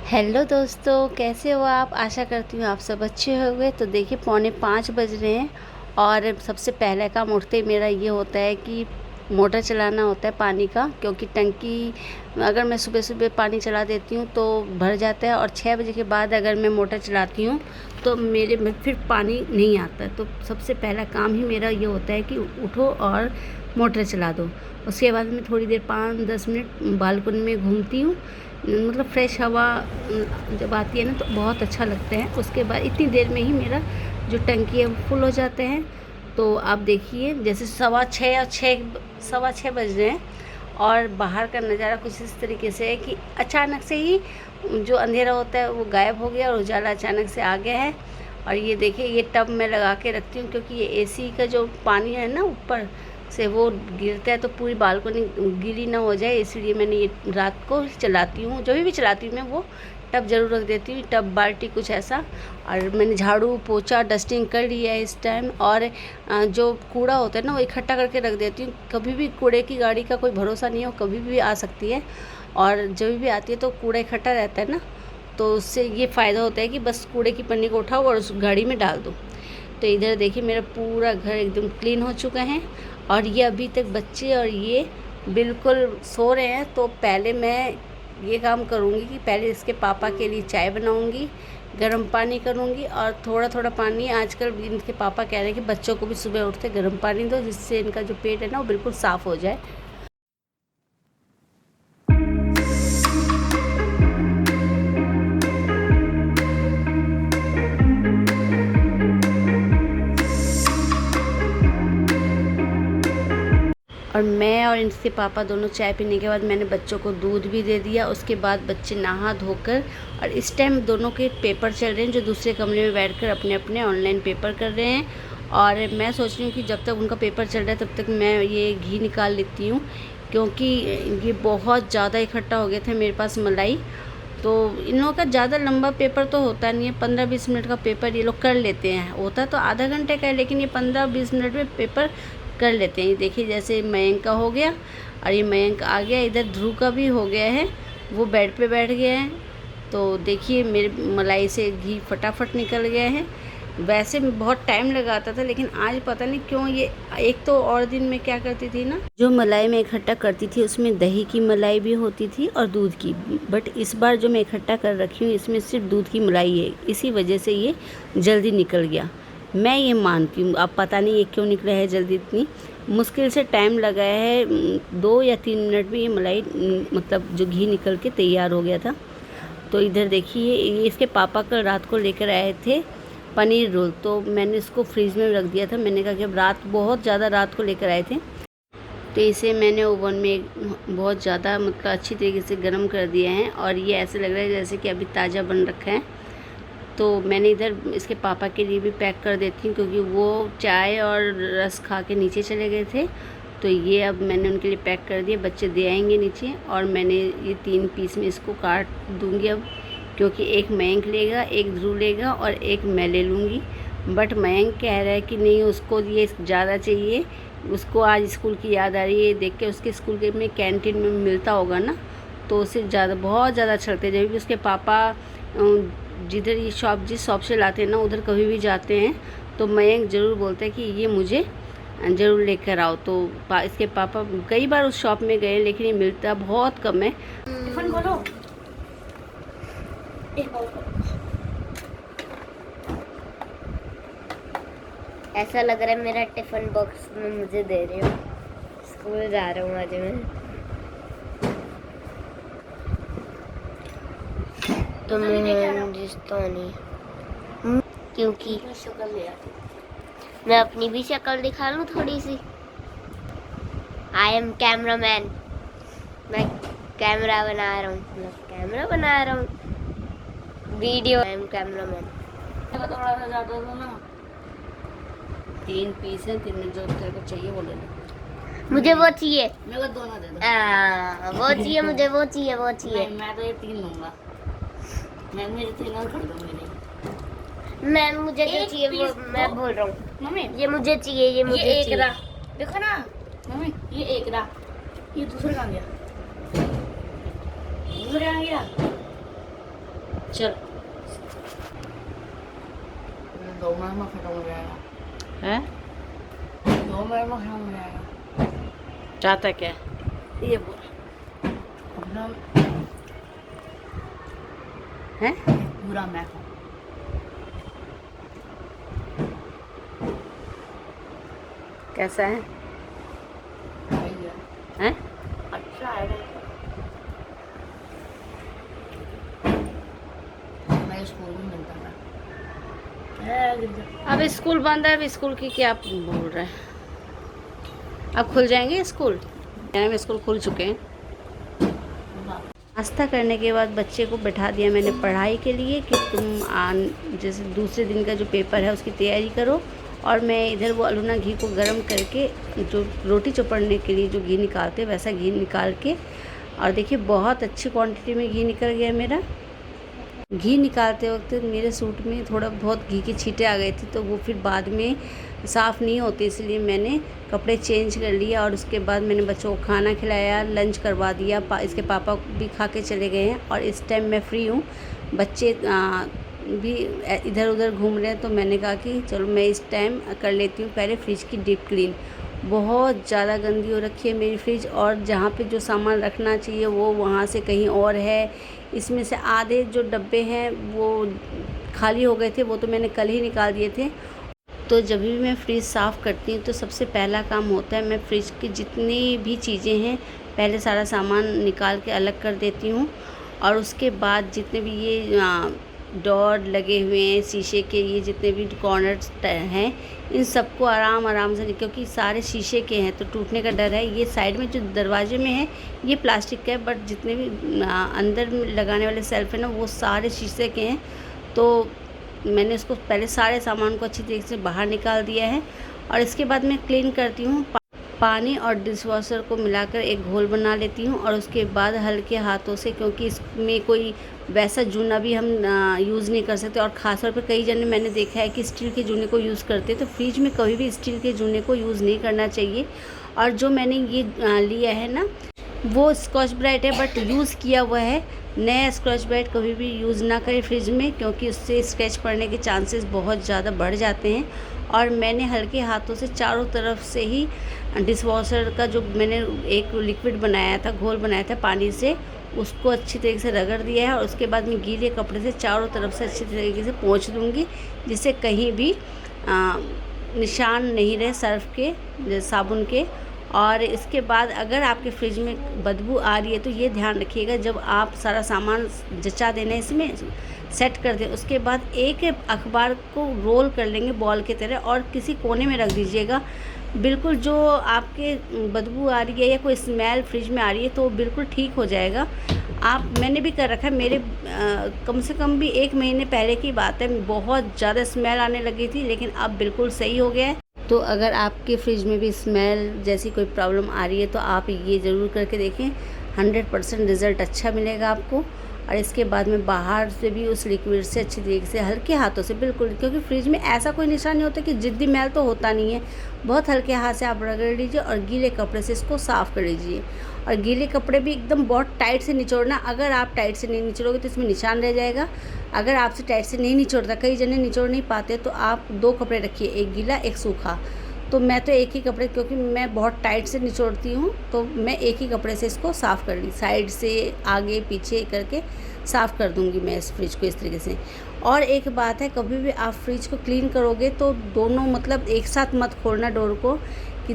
Hello दोस्तों, कैसे हो आप? आशा करती हूँ आप सब अच्छे होंगे। तो देखिए, 4:45 बज रहे हैं और सबसे पहले काम उठते ही मेरा ये होता है कि मोटर चलाना होता है पानी का, क्योंकि टंकी अगर मैं सुबह सुबह पानी चला देती हूँ तो भर जाता है, और 6 बजे के बाद अगर मैं मोटर चलाती हूँ तो मेरे में फिर पानी नहीं आता। तो सबसे पहला काम ही मेरा ये होता है कि उठो और मोटर चला दो। उसके बाद मैं थोड़ी देर 5-10 मिनट बालकनी में घूमती हूँ, मतलब फ्रेश हवा जब आती है ना तो बहुत अच्छा लगता है। उसके बाद इतनी देर में ही मेरा जो टंकी है वो फुल हो जाते हैं। तो आप देखिए, जैसे 6:15 बज रहे हैं और बाहर का नज़ारा कुछ इस तरीके से है कि अचानक से ही जो अंधेरा होता है वो गायब हो गया और उजाला अचानक से आ गया है। और ये देखिए, ये टब मैं लगा के रखती हूँ क्योंकि ये एसी का जो पानी है ना ऊपर से वो गिरता है तो पूरी बालकनी गीली ना हो जाए, इसलिए मैंने ये रात को चलाती हूँ। जो भी चलाती हूँ मैं वो टब ज़रूर रख देती हूँ, टब बाल्टी कुछ ऐसा। और मैंने झाड़ू पोछा डस्टिंग कर लिया है इस टाइम। और जो कूड़ा होता है ना वो इकट्ठा करके रख देती हूँ। कभी भी कूड़े की गाड़ी का कोई भरोसा नहीं है, वो कभी भी आ सकती है, और जब भी आती है तो कूड़ा इकट्ठा रहता है ना, तो उससे ये फ़ायदा होता है कि बस कूड़े की पन्नी को उठाओ और उस गाड़ी में डाल दो। तो इधर देखिए, मेरा पूरा घर एकदम क्लीन हो चुका है और ये अभी तक बच्चे और ये बिल्कुल सो रहे हैं। तो पहले मैं ये काम करूँगी कि पहले इसके पापा के लिए चाय बनाऊँगी, गर्म पानी करूँगी, और थोड़ा थोड़ा पानी आजकल इनके पापा कह रहे हैं कि बच्चों को भी सुबह उठते गर्म पानी दो, जिससे इनका जो पेट है ना वो बिल्कुल साफ़ हो जाए। और मैं और इनके पापा दोनों चाय पीने के बाद मैंने बच्चों को दूध भी दे दिया। उसके बाद बच्चे नहा धोकर, और इस टाइम दोनों के पेपर चल रहे हैं, जो दूसरे कमरे में बैठकर अपने अपने ऑनलाइन पेपर कर रहे हैं। और मैं सोच रही हूँ कि जब तक उनका पेपर चल रहा है तब तक मैं ये घी निकाल लेती हूँ, क्योंकि ये बहुत ज़्यादा इकट्ठा हो गया था मेरे पास मलाई। तो इन लोगों का ज़्यादा लंबा पेपर तो होता नहीं है, 15-20 मिनट का पेपर ये लोग कर लेते हैं। होता तो आधा घंटे का है, लेकिन ये 15-20 मिनट में पेपर कर लेते हैं। ये देखिए, जैसे मयंक का हो गया और ये मयंक आ गया, इधर ध्रुव का भी हो गया है, वो बेड पे बैठ गया है। तो देखिए, मेरे मलाई से घी फटाफट निकल गया है। वैसे मैं बहुत टाइम लगाता था, लेकिन आज पता नहीं क्यों ये, एक तो और दिन में क्या करती थी ना, जो मलाई मैं इकट्ठा करती थी उसमें दही की मलाई भी होती थी और दूध की, बट इस बार जो मैं इकट्ठा कर रखी हूँ इसमें सिर्फ दूध की मलाई है, इसी वजह से ये जल्दी निकल गया। मैं ये मानती हूँ, अब पता नहीं ये क्यों निकला है जल्दी, इतनी मुश्किल से टाइम लगा है, 2 या 3 मिनट में ये मलाई मतलब जो घी निकल के तैयार हो गया था। तो इधर देखिए, ये इसके पापा कल रात को लेकर आए थे पनीर रोल, तो मैंने इसको फ्रीज में रख दिया था। मैंने कहा कि अब रात बहुत ज़्यादा रात को लेकर आए थे, तो इसे मैंने ओवन में बहुत ज़्यादा मतलब अच्छी तरीके से गर्म कर दिया है, और ये ऐसे लग रहा है जैसे कि अभी ताज़ा बन रखा है। तो मैंने इधर इसके पापा के लिए भी पैक कर देती हूँ, क्योंकि वो चाय और रस खा के नीचे चले गए थे। तो ये अब मैंने उनके लिए पैक कर दिया, बच्चे दे आएंगे नीचे। और मैंने ये 3 पीस में इसको काट दूँगी अब, क्योंकि एक मयंक लेगा, एक ध्रुव लेगा और एक मैं ले लूँगी। बट मयंक कह रहा है कि नहीं, उसको ये ज़्यादा चाहिए, उसको आज स्कूल की याद आ रही है। देख के उसके स्कूल के में कैंटीन में मिलता होगा ना, तो उसे ज़्यादा बहुत ज़्यादा अच्छा लगता है। जब भी उसके पापा जिधर ये शॉप, जिस शॉप से लाते हैं ना, उधर कभी भी जाते हैं तो मयंक ज़रूर बोलता है कि ये मुझे ज़रूर लेकर आओ। तो इसके पापा कई बार उस शॉप में गए, लेकिन ये मिलता बहुत कम है। टिफिन खोलो। ऐसा लग रहा है मेरा टिफिन बॉक्स में मुझे दे रही हो। स्कूल जा रहा हूँ आज मैं। तो हिंदुस्तानी, क्योंकि मैं अपनी भी शक्ल दिखा लूँ थोड़ी सी। आई एम कैमरामैन, मैं कैमरा बना रहा हूँ, वीडियो। I am cameraman. थोड़ा सा ज़्यादा दो ना, 3 पीस है, 3 में जो तेरे को चाहिए वो ले लो। मुझे वो चाहिए, मेरे को दोनों दे दो। वो चाहिए मुझे, वो चाहिए, वो चाहिए। नहीं, मैं तो ये 3 लूँगा। मैं मेरे 3 और खरीदूँगी नहीं। मैं मुझे जो चाहिए वो मैं बोल रहा हूँ मम्मी, ये मुझे चाहिए, ये मुझे एक चाहिए। रहा, देखो ना मम्मी, ये एक रहा, ये दूसरा कहाँ गया? दूसरा कहाँ गया? चल 2 मिनट में खत्म हो जाएगा। है 2 मिनट में खत्म हो जाएगा। चाहता क्या है? ये बोल अपना है। पूरा मैं खाऊं। कैसा है? सही है। हैं? अच्छा है। मैं स्कूल में मिलता था। अब स्कूल बंद है, अब स्कूल की क्या बोल रहे हैं? अब खुल जाएंगे स्कूल। मेरे स्कूल खुल चुके हैं। नाश्ता करने के बाद बच्चे को बैठा दिया मैंने पढ़ाई के लिए कि तुम जैसे दूसरे दिन का जो पेपर है उसकी तैयारी करो, और मैं इधर वो अलूना घी को गर्म करके जो रोटी चौपड़ने के लिए जो घी निकालते वैसा घी निकाल के, और देखिए बहुत अच्छी क्वांटिटी में घी निकल गया मेरा। घी निकालते वक्त मेरे सूट में थोड़ा बहुत घी की छींटे आ गई थी, तो वो फिर बाद में साफ़ नहीं होती, इसलिए मैंने कपड़े चेंज कर लिया। और उसके बाद मैंने बच्चों को खाना खिलाया, लंच करवा दिया। इसके पापा भी खा के चले गए हैं और इस टाइम मैं फ्री हूँ। बच्चे भी इधर उधर घूम रहे हैं, तो मैंने कहा कि चलो मैं इस टाइम कर लेती हूँ पहले फ्रिज की डीप क्लीन। बहुत ज़्यादा गंदी हो रखी है मेरी फ्रिज, और जहाँ पे जो सामान रखना चाहिए वो वहाँ से कहीं और है। इसमें से आधे जो डब्बे हैं वो खाली हो गए थे, वो तो मैंने कल ही निकाल दिए थे। तो जब भी मैं फ्रिज साफ़ करती हूँ तो सबसे पहला काम होता है मैं फ्रिज की जितनी भी चीज़ें हैं पहले सारा सामान निकाल के अलग कर देती हूँ, और उसके बाद जितने भी ये डोर लगे हुए हैं शीशे के, ये जितने भी कॉर्नर्स हैं इन सबको आराम से, क्योंकि सारे शीशे के हैं तो टूटने का डर है। ये साइड में जो दरवाजे में है ये प्लास्टिक का है, बट जितने भी अंदर लगाने वाले सेल्फ है ना वो सारे शीशे के हैं। तो मैंने उसको पहले सारे सामान को अच्छी तरीके से बाहर निकाल दिया है, और इसके बाद मैं क्लीन करती हूँ। पानी और डिशवॉशर को मिलाकर एक घोल बना लेती हूँ, और उसके बाद हल्के हाथों से, क्योंकि इसमें कोई वैसा जूना भी हम यूज़ नहीं कर सकते, और ख़ासतौर पर कई जने मैंने देखा है कि स्टील के जूने को यूज़ करते, तो फ्रिज में कभी भी स्टील के जूने को यूज़ नहीं करना चाहिए। और जो मैंने ये लिया है ना वो स्कॉच ब्राइट है, बट यूज़ किया हुआ है। नया स्कॉच ब्राइट कभी भी यूज़ ना करें फ्रिज में, क्योंकि उससे स्क्रैच पड़ने के चांसेस बहुत ज़्यादा बढ़ जाते हैं। और मैंने हल्के हाथों से चारों तरफ से ही डिशवॉशर का जो मैंने एक लिक्विड बनाया था, घोल बनाया था पानी से, उसको अच्छी तरीके से रगड़ दिया है। और उसके बाद मैं गीले कपड़े से चारों तरफ से अच्छी तरीके से पोंछ दूँगी, जिससे कहीं भी निशान नहीं रहे सर्फ के, साबुन के। और इसके बाद अगर आपके फ्रिज में बदबू आ रही है तो ये ध्यान रखिएगा, जब आप सारा सामान जचा देना इसमें सेट कर दें, उसके बाद एक अखबार को रोल कर लेंगे बॉल की तरह और किसी कोने में रख दीजिएगा। बिल्कुल जो आपके बदबू आ रही है या कोई स्मेल फ्रिज में आ रही है तो बिल्कुल ठीक हो जाएगा। मैंने भी कर रखा है, मेरे कम से कम भी 1 महीने पहले की बात है, बहुत ज़्यादा स्मेल आने लगी थी, लेकिन अब बिल्कुल सही हो गया है। तो अगर आपके फ्रिज में भी स्मेल जैसी कोई प्रॉब्लम आ रही है तो आप ये ज़रूर करके देखें, 100% रिज़ल्ट अच्छा मिलेगा आपको। और इसके बाद में बाहर से भी उस लिक्विड से अच्छी तरीके से हल्के हाथों से, बिल्कुल, क्योंकि फ्रिज में ऐसा कोई निशान नहीं होता कि जिद्दी मैल तो होता नहीं है, बहुत हल्के हाथ से आप रगड़ लीजिए और गीले कपड़े से इसको साफ़ कर लीजिए। और गीले कपड़े भी एकदम बहुत टाइट से निचोड़ना, अगर आप टाइट से नहीं निचोड़ोगे तो इसमें निशान रह जाएगा। अगर आपसे टाइट से नहीं निचोड़ता, कई जने निचोड़ नहीं पाते, तो आप 2 कपड़े रखिए, एक गीला एक सूखा। तो मैं तो एक ही कपड़े, क्योंकि मैं बहुत टाइट से निचोड़ती हूँ, तो मैं एक ही कपड़े से इसको साफ़ कर ली, साइड से आगे पीछे करके साफ़ कर दूँगी मैं इस फ्रिज को इस तरीके से। और एक बात है, कभी भी आप फ्रिज को क्लीन करोगे तो दोनों मतलब एक साथ मत खोलना डोर को, कि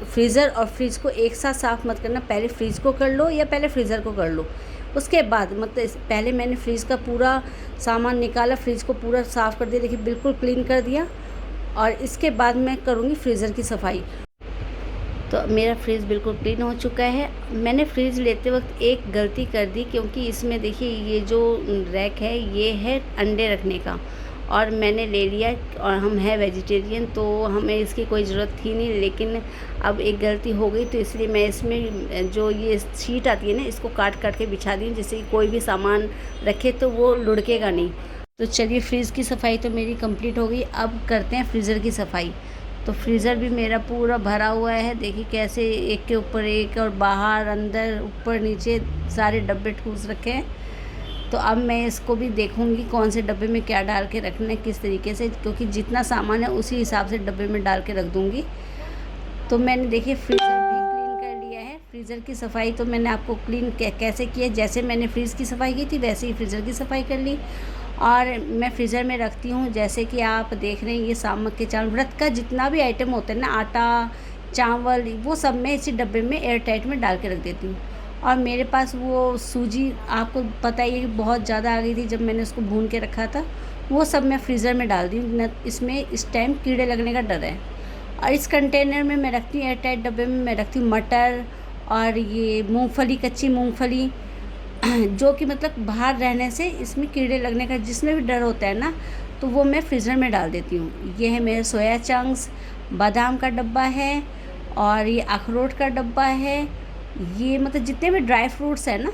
फ्रीज़र और फ्रिज को एक साथ साफ़ मत करना। पहले फ्रिज को कर लो या पहले फ्रीज़र को कर लो, उसके बाद मतलब पहले मैंने फ्रिज का पूरा सामान निकाला, फ्रिज को पूरा साफ़ कर दिया, देखिए बिल्कुल क्लीन कर दिया। और इसके बाद मैं करूँगी फ्रीज़र की सफाई। तो मेरा फ्रिज बिल्कुल क्लीन हो चुका है। मैंने फ्रिज लेते वक्त एक गलती कर दी, क्योंकि इसमें देखिए ये जो रैक है ये है अंडे रखने का, और मैंने ले लिया, और हम हैं वेजिटेरियन तो हमें इसकी कोई ज़रूरत थी नहीं, लेकिन अब एक गलती हो गई तो इसलिए मैं इसमें जो ये शीट आती है ना इसको काट के बिछा दी, जिससे कि कोई भी सामान रखे तो वो लुढ़केगा नहीं। तो चलिए फ्रिज की सफ़ाई तो मेरी कंप्लीट हो गई, अब करते हैं फ्रीज़र की सफ़ाई। तो फ्रीज़र भी मेरा पूरा भरा हुआ है, देखिए कैसे एक के ऊपर एक, और बाहर अंदर ऊपर नीचे सारे डब्बे ठूस रखे हैं। तो अब मैं इसको भी देखूंगी कौन से डब्बे में क्या डाल के रखना है, किस तरीके से, क्योंकि जितना सामान है उसी हिसाब से डब्बे में डाल के रख दूंगी। तो मैंने देखिए फ्रीज़र भी क्लीन कर लिया है। फ्रीज़र की सफाई तो मैंने आपको क्लीन कैसे किया, जैसे मैंने फ्रीज़ की सफाई की थी वैसे ही फ्रीज़र की सफाई कर ली। और मैं फ्रीज़र में रखती हूँ, जैसे कि आप देख रहे हैं ये सामक के चावल, व्रत का जितना भी आइटम होता है ना, आटा चावल, वो सब मैं इसी डब्बे में एयर टाइट में डाल के रख देती हूँ। और मेरे पास वो सूजी आपको पता ही है कि बहुत ज़्यादा आ गई थी जब मैंने उसको भून के रखा था, वो सब मैं फ्रीज़र में डाल दी हूँ। इसमें इस टाइम कीड़े लगने का डर है। और इस कंटेनर में मैं रखती हूँ, एयर टाइट डब्बे में मैं रखती हूँ मटर और ये मूंगफली, कच्ची मूंगफली, जो कि मतलब बाहर रहने से इसमें कीड़े लगने का जिसमें भी डर होता है ना, तो वो मैं फ्रीज़र में डाल देती हूँ। ये है मेरे सोया चंक्स, बादाम का डब्बा है और ये अखरोट का डब्बा है। ये मतलब जितने भी ड्राई फ्रूट्स हैं ना,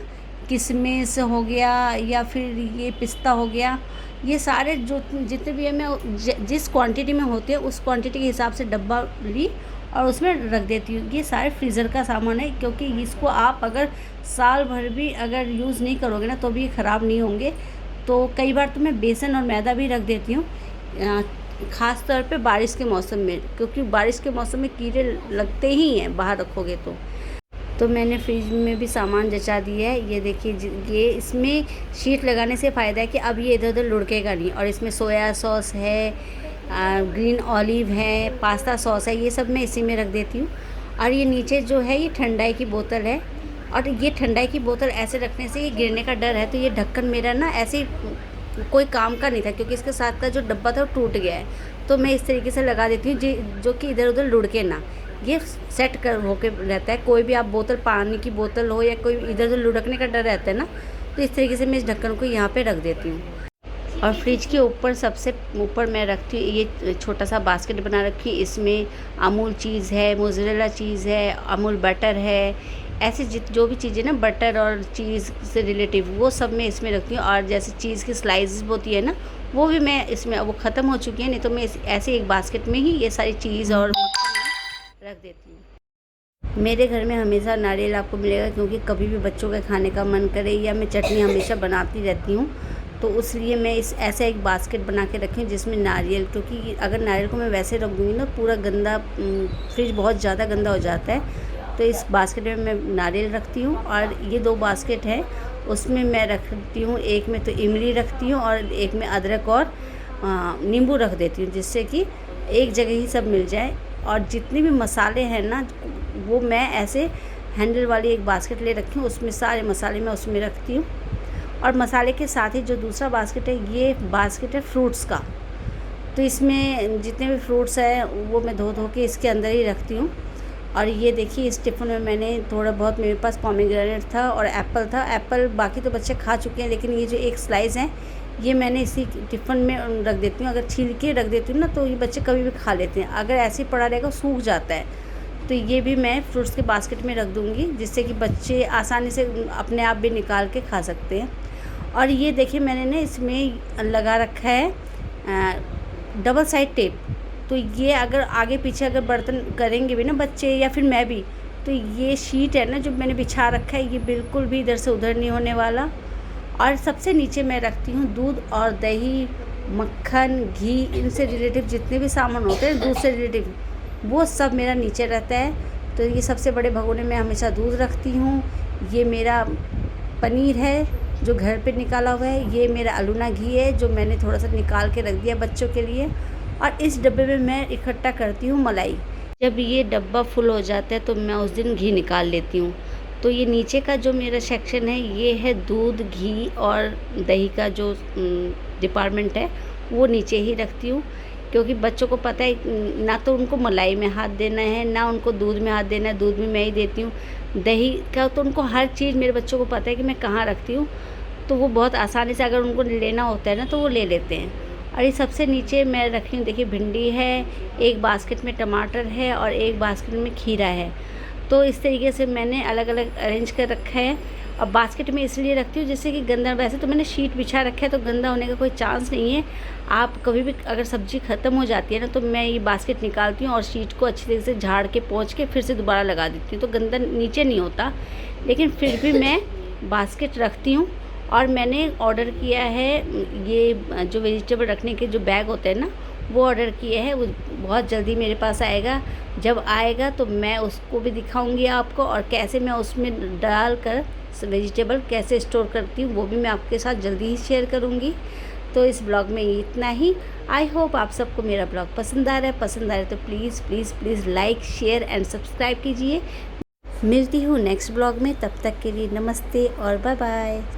किशमिश हो गया या फिर ये पिस्ता हो गया, ये सारे जो जितने भी है मैं जिस क्वांटिटी में होते हैं उस क्वांटिटी के हिसाब से डब्बा ली और उसमें रख देती हूँ। ये सारे फ्रीज़र का सामान है, क्योंकि इसको आप अगर साल भर भी अगर यूज़ नहीं करोगे ना तो भी ये ख़राब नहीं होंगे। तो कई बार तो मैं बेसन और मैदा भी रख देती हूँ, ख़ास तौर पे बारिश के मौसम में, क्योंकि बारिश के मौसम में कीड़े लगते ही हैं बाहर रखोगे तो मैंने फ्रिज में भी सामान जचा दिया है। ये देखिए, ये इसमें शीट लगाने से फ़ायदा है कि अब ये इधर उधर लुढ़केगा नहीं। और इसमें सोया सॉस है, ग्रीन ऑलिव है, पास्ता सॉस है, ये सब मैं इसी में रख देती हूँ। और ये नीचे जो है ये ठंडाई की बोतल है, और ये ठंडाई की बोतल ऐसे रखने से ये गिरने का डर है। तो ये ढक्कन मेरा ना ऐसे कोई काम का नहीं था, क्योंकि इसके साथ का जो डब्बा था वो टूट गया है। तो मैं इस तरीके से लगा देती हूँ जो कि इधर उधर लुढ़के ना, ये सेट कर होके रहता है। कोई भी आप बोतल, पानी की बोतल हो या कोई इधर उधर लुढ़कने का डर रहता है ना, तो इस तरीके से मैं इस ढक्कन को यहाँ पे रख देती हूँ। और फ्रिज के ऊपर सबसे ऊपर मैं रखती हूँ ये छोटा सा बास्केट बना रखी, इसमें अमूल चीज़ है, मोज़रेला चीज़ है, अमूल बटर है, ऐसे जो भी चीज़ें ना बटर और चीज़ से रिलेटिव, वो सब मैं इसमें रखती हूँ। और जैसे चीज़ की स्लाइसेस होती है ना, वो भी मैं इसमें, वो ख़त्म हो चुकी है, नहीं तो मैं ऐसे एक बास्केट में ही ये सारी चीज़ और रख देती हूँ। मेरे घर में हमेशा नारियल आपको मिलेगा, क्योंकि कभी भी बच्चों का खाने का मन करे या मैं चटनी हमेशा बनाती रहती हूँ, तो उसलिए मैं ऐसा एक बास्केट बना के रखी हूँ जिसमें नारियल, क्योंकि अगर नारियल को मैं वैसे रख दूँगी ना पूरा गंदा, फ्रिज बहुत ज़्यादा गंदा हो जाता है। तो इस बास्केट में मैं नारियल रखती हूँ। और ये 2 बास्केट है, उसमें मैं रखती हूँ, एक में तो इमली रखती हूँ और एक में अदरक और नींबू रख देती हूँ, जिससे कि एक जगह ही सब मिल जाए। और जितने भी मसाले हैं ना, वो मैं ऐसे हैंडल वाली एक बास्केट ले रखी हूँ, उसमें सारे मसाले मैं उसमें रखती हूँ। और मसाले के साथ ही जो दूसरा बास्केट है, ये बास्केट है फ्रूट्स का, तो इसमें जितने भी फ्रूट्स हैं वो मैं धो के इसके अंदर ही रखती हूँ। और ये देखिए, इस टिफ़िन में मैंने थोड़ा बहुत, मेरे पास पोमेग्रेनेट था और एप्पल था। एप्पल बाकी तो बच्चे खा चुके हैं, लेकिन ये जो एक स्लाइस है ये मैंने इसी टिफ़िन में रख देती हूँ। अगर छील के रख देती हूँ ना तो ये बच्चे कभी भी खा लेते हैं, अगर ऐसे ही पड़ा रहेगा सूख जाता है। तो ये भी मैं फ्रूट्स के बास्केट में रख दूँगी, जिससे कि बच्चे आसानी से अपने आप भी निकाल के खा सकते हैं। और ये देखिए, मैंने ना इसमें लगा रखा है डबल साइड टेप। तो ये अगर आगे पीछे अगर बर्तन करेंगे भी ना बच्चे या फिर मैं भी, तो ये शीट है ना जो मैंने बिछा रखा है, ये बिल्कुल भी इधर से उधर नहीं होने वाला। और सबसे नीचे मैं रखती हूँ दूध और दही, मक्खन, घी, इनसे रिलेटिव जितने भी सामान होते हैं दूध से रिलेटिव, वो सब मेरा नीचे रहता है। तो ये सबसे बड़े भगोने में हमेशा दूध रखती हूँ। ये मेरा पनीर है जो घर पे निकाला हुआ है, ये मेरा अलूना घी है जो मैंने थोड़ा सा निकाल के रख दिया बच्चों के लिए। और इस डब्बे में मैं इकट्ठा करती हूँ मलाई। जब ये डब्बा फुल हो जाता है तो मैं उस दिन घी निकाल लेती हूँ। तो ये नीचे का जो मेरा सेक्शन है, ये है दूध, घी और दही का जो डिपार्टमेंट है, वो नीचे ही रखती हूँ। क्योंकि बच्चों को पता है ना तो उनको मलाई में हाथ देना है, ना उनको दूध में हाथ देना है, दूध में मैं ही देती हूँ। दही का तो उनको हर चीज़ मेरे बच्चों को पता है कि मैं कहाँ रखती हूँ, तो वो बहुत आसानी से अगर उनको लेना होता है ना तो वो ले लेते हैं। और ये सबसे नीचे मैं रखी हूँ, देखिए भिंडी है, एक बास्केट में टमाटर है और एक बास्केट में खीरा है। तो इस तरीके से मैंने अलग अलग अरेंज कर रखा है। और बास्केट में इसलिए रखती हूँ जिससे कि गंदा, वैसे तो मैंने शीट बिछा रखा है तो गंदा होने का कोई चांस नहीं है। आप कभी भी अगर सब्ज़ी ख़त्म हो जाती है ना तो मैं ये बास्केट निकालती हूँ और शीट को अच्छी तरीके से झाड़ के पोंछ के फिर से दोबारा लगा देती हूँ, तो गंदा नीचे नहीं होता। लेकिन फिर भी मैं बास्केट रखती हूँ। और मैंने ऑर्डर किया है ये जो वेजिटेबल रखने के जो बैग होते हैं ना, वो ऑर्डर किए हैं। वो बहुत जल्दी मेरे पास आएगा। जब आएगा तो मैं उसको भी दिखाऊंगी आपको, और कैसे मैं उसमें डाल कर वेजिटेबल कैसे स्टोर करती हूँ वो भी मैं आपके साथ जल्दी ही शेयर करूँगी। तो इस ब्लॉग में इतना ही। आई होप आप सबको मेरा ब्लॉग पसंद आ रहा है। पसंद आ रहा है तो please please please like share and subscribe कीजिए। मिलती हूँ नेक्स्ट ब्लॉग में, तब तक के लिए नमस्ते और बाय बाय।